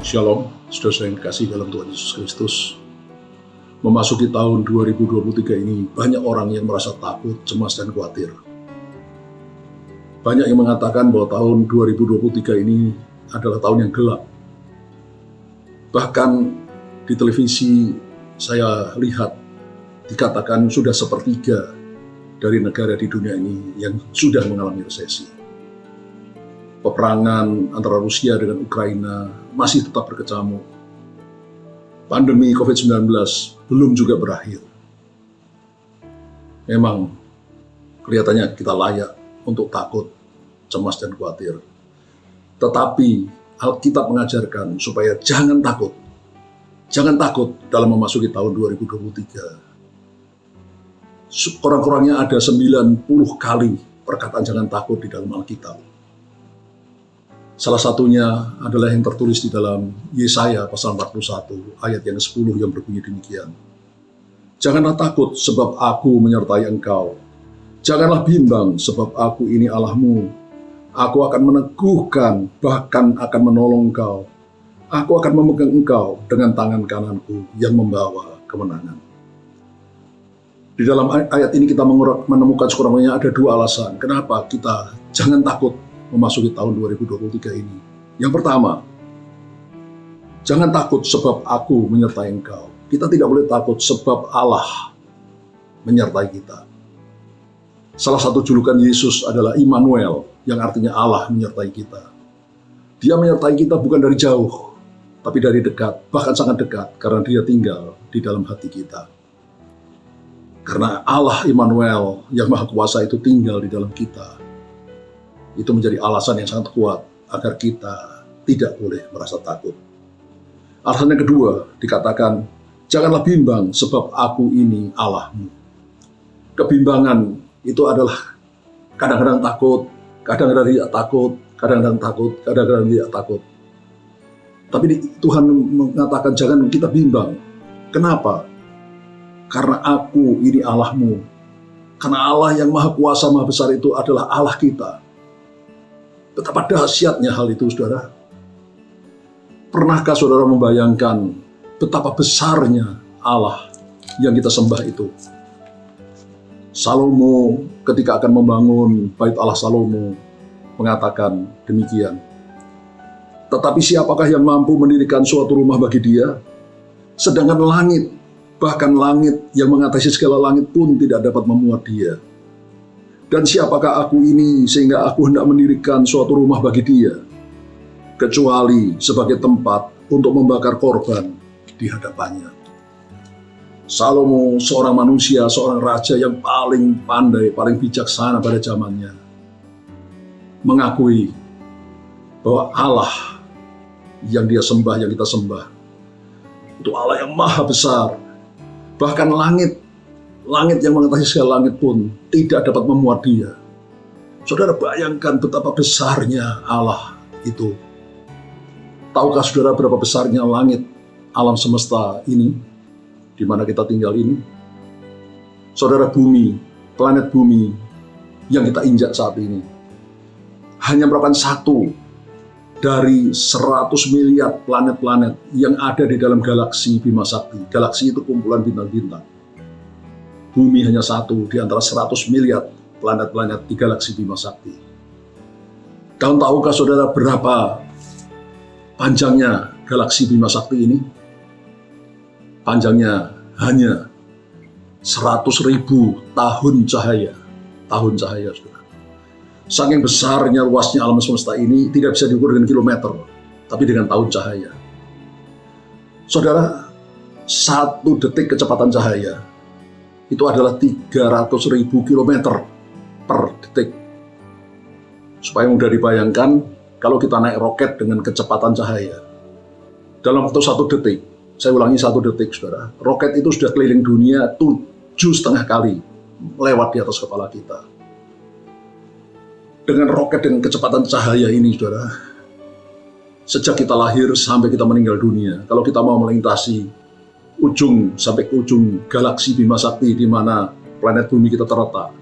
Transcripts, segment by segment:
Shalom, saudara yang dikasihi dalam Tuhan Yesus Kristus. Memasuki tahun 2023 ini, banyak orang yang merasa takut, cemas, dan khawatir. Banyak yang mengatakan bahwa tahun 2023 ini adalah tahun yang gelap. Bahkan di televisi saya lihat dikatakan sudah sepertiga dari negara di dunia ini yang sudah mengalami resesi. Peperangan antara Rusia dengan Ukraina masih tetap berkecamuk. Pandemi COVID-19 belum juga berakhir. Memang kelihatannya kita layak untuk takut, cemas, dan khawatir. Tetapi Alkitab mengajarkan supaya jangan takut. Jangan takut dalam memasuki tahun 2023. Kurang-kurangnya ada 90 kali perkataan jangan takut di dalam Alkitab. Salah satunya adalah yang tertulis di dalam Yesaya pasal 41 ayat yang ke-10 yang berbunyi demikian. Janganlah takut sebab aku menyertai engkau. Janganlah bimbang sebab aku ini Allahmu. Aku akan meneguhkan, bahkan akan menolong engkau. Aku akan memegang engkau dengan tangan kananku yang membawa kemenangan. Di dalam ayat ini kita menemukan sekurang-kurangnya ada dua alasan kenapa kita jangan takut memasuki tahun 2023 ini. Yang pertama, jangan takut sebab aku menyertai engkau. Kita tidak boleh takut sebab Allah menyertai kita. Salah satu julukan Yesus adalah Immanuel, yang artinya Allah menyertai kita. Dia menyertai kita bukan dari jauh, tapi dari dekat, bahkan sangat dekat, karena dia tinggal di dalam hati kita. Karena Allah Immanuel yang Maha Kuasa itu tinggal di dalam kita. Itu menjadi alasan yang sangat kuat agar kita tidak boleh merasa takut. Alasan yang kedua dikatakan, janganlah bimbang sebab aku ini Allahmu. Kebimbangan itu adalah kadang-kadang takut, kadang-kadang tidak takut, kadang-kadang takut, kadang-kadang tidak takut. Tapi Tuhan mengatakan jangan kita bimbang. Kenapa? Karena aku ini Allahmu. Karena Allah yang Maha Kuasa, Maha Besar itu adalah Allah kita. Betapa dahsyatnya hal itu, saudara. Pernahkah saudara membayangkan betapa besarnya Allah yang kita sembah itu? Salomo ketika akan membangun bait Allah Salomo mengatakan demikian. Tetapi siapakah yang mampu mendirikan suatu rumah bagi dia? Sedangkan langit, bahkan langit yang mengatasi segala langit pun tidak dapat memuat dia. Dan siapakah aku ini sehingga aku hendak mendirikan suatu rumah bagi dia, kecuali sebagai tempat untuk membakar korban di hadapannya. Salomo seorang manusia, seorang raja yang paling pandai, paling bijaksana pada zamannya, mengakui bahwa Allah yang dia sembah, yang kita sembah, itu Allah yang maha besar. Bahkan langit yang mengatasi segala langit pun tidak dapat memuat dia. Saudara bayangkan betapa besarnya Allah itu. Tahukah saudara berapa besarnya langit, alam semesta ini, di mana kita tinggal ini? Saudara, bumi, planet bumi yang kita injak saat ini, hanya merupakan satu dari 100 miliar planet-planet yang ada di dalam galaksi Bima Sakti. Galaksi itu kumpulan bintang-bintang. Bumi hanya satu di antara 100 miliar planet-planet di galaksi Bima Sakti. Dan tahukah saudara berapa panjangnya galaksi Bima Sakti ini? Panjangnya hanya 100.000 tahun cahaya. Tahun cahaya, saudara. Saking besarnya, luasnya alam semesta ini tidak bisa diukur dengan kilometer, tapi dengan tahun cahaya. Saudara, 1 detik kecepatan cahaya itu adalah 300.000 km per detik. Supaya mudah dibayangkan, kalau kita naik roket dengan kecepatan cahaya, dalam waktu 1 detik, saya ulangi 1 detik, saudara, roket itu sudah keliling dunia 7,5 kali lewat di atas kepala kita. Dengan roket dengan kecepatan cahaya ini, saudara, sejak kita lahir sampai kita meninggal dunia, kalau kita mau melintasi ujung sampai ke ujung galaksi Bima Sakti di mana planet bumi kita terletak,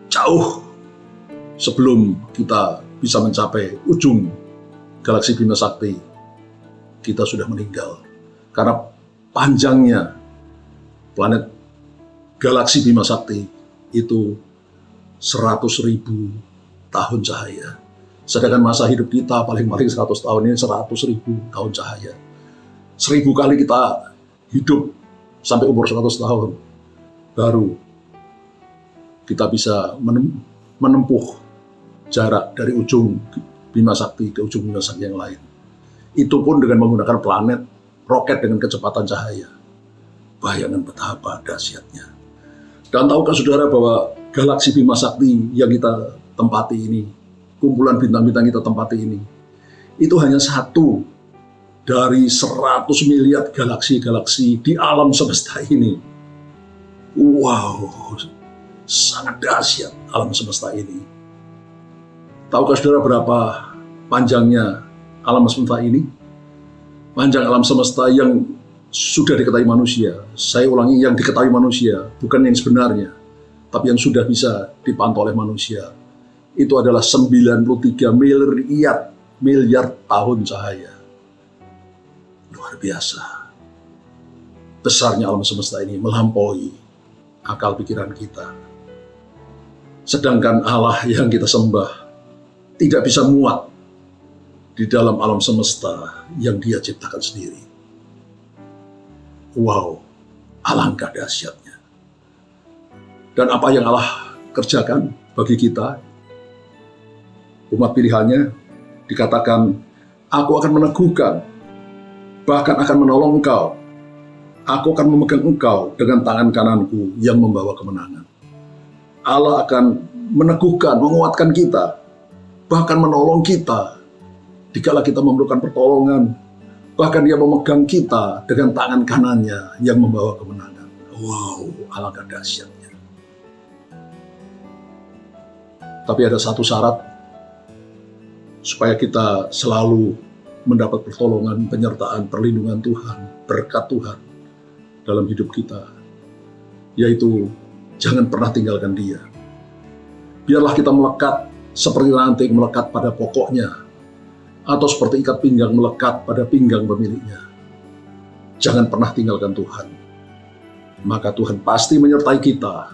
jauh sebelum kita bisa mencapai ujung galaksi Bima Sakti, kita sudah meninggal. Karena panjangnya planet galaksi Bima Sakti itu 100.000 tahun cahaya. Sedangkan masa hidup kita paling-paling 100 tahun, ini 100.000 tahun cahaya. 1000 kali kita hidup sampai umur 100 tahun, baru kita bisa menempuh jarak dari ujung Bima Sakti ke ujung Bima Sakti yang lain. Itu pun dengan menggunakan planet, roket dengan kecepatan cahaya. Bayangkan betapa dahsyatnya. Dan tahukah saudara bahwa galaksi Bima Sakti yang kita tempati ini, kumpulan bintang-bintang kita tempati ini, itu hanya satu dari 100 miliar galaksi-galaksi di alam semesta ini. Wow, sangat dahsyat alam semesta ini. Tahukah saudara berapa panjangnya alam semesta ini? Panjang alam semesta yang sudah diketahui manusia. Saya ulangi, yang diketahui manusia, bukan yang sebenarnya, tapi yang sudah bisa dipantau oleh manusia. Itu adalah 93 miliar tahun cahaya. Luar biasa. Besarnya alam semesta ini melampaui akal pikiran kita. Sedangkan Allah yang kita sembah tidak bisa muat di dalam alam semesta yang Dia ciptakan sendiri. Wow, alangkah dahsyatnya. Dan apa yang Allah kerjakan bagi kita, umat pilihannya, dikatakan, aku akan meneguhkan, bahkan akan menolong engkau. Aku akan memegang engkau dengan tangan kananku yang membawa kemenangan. Allah akan meneguhkan, menguatkan kita, bahkan menolong kita dikala kita memerlukan pertolongan. Bahkan Dia memegang kita dengan tangan kanannya yang membawa kemenangan. Wow, alangkah dahsyatnya. Tapi ada satu syarat supaya kita selalu mendapat pertolongan, penyertaan, perlindungan Tuhan, berkat Tuhan dalam hidup kita, yaitu jangan pernah tinggalkan Dia. Biarlah kita melekat seperti ranting melekat pada pokoknya, atau seperti ikat pinggang melekat pada pinggang pemiliknya. Jangan pernah tinggalkan Tuhan. Maka Tuhan pasti menyertai kita,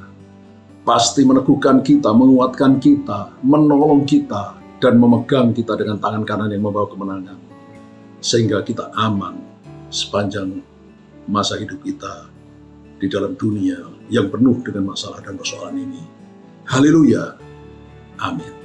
pasti meneguhkan kita, menguatkan kita, menolong kita, dan memegang kita dengan tangan kanan yang membawa kemenangan. Sehingga kita aman sepanjang masa hidup kita di dalam dunia yang penuh dengan masalah dan persoalan ini. Haleluya. Amin.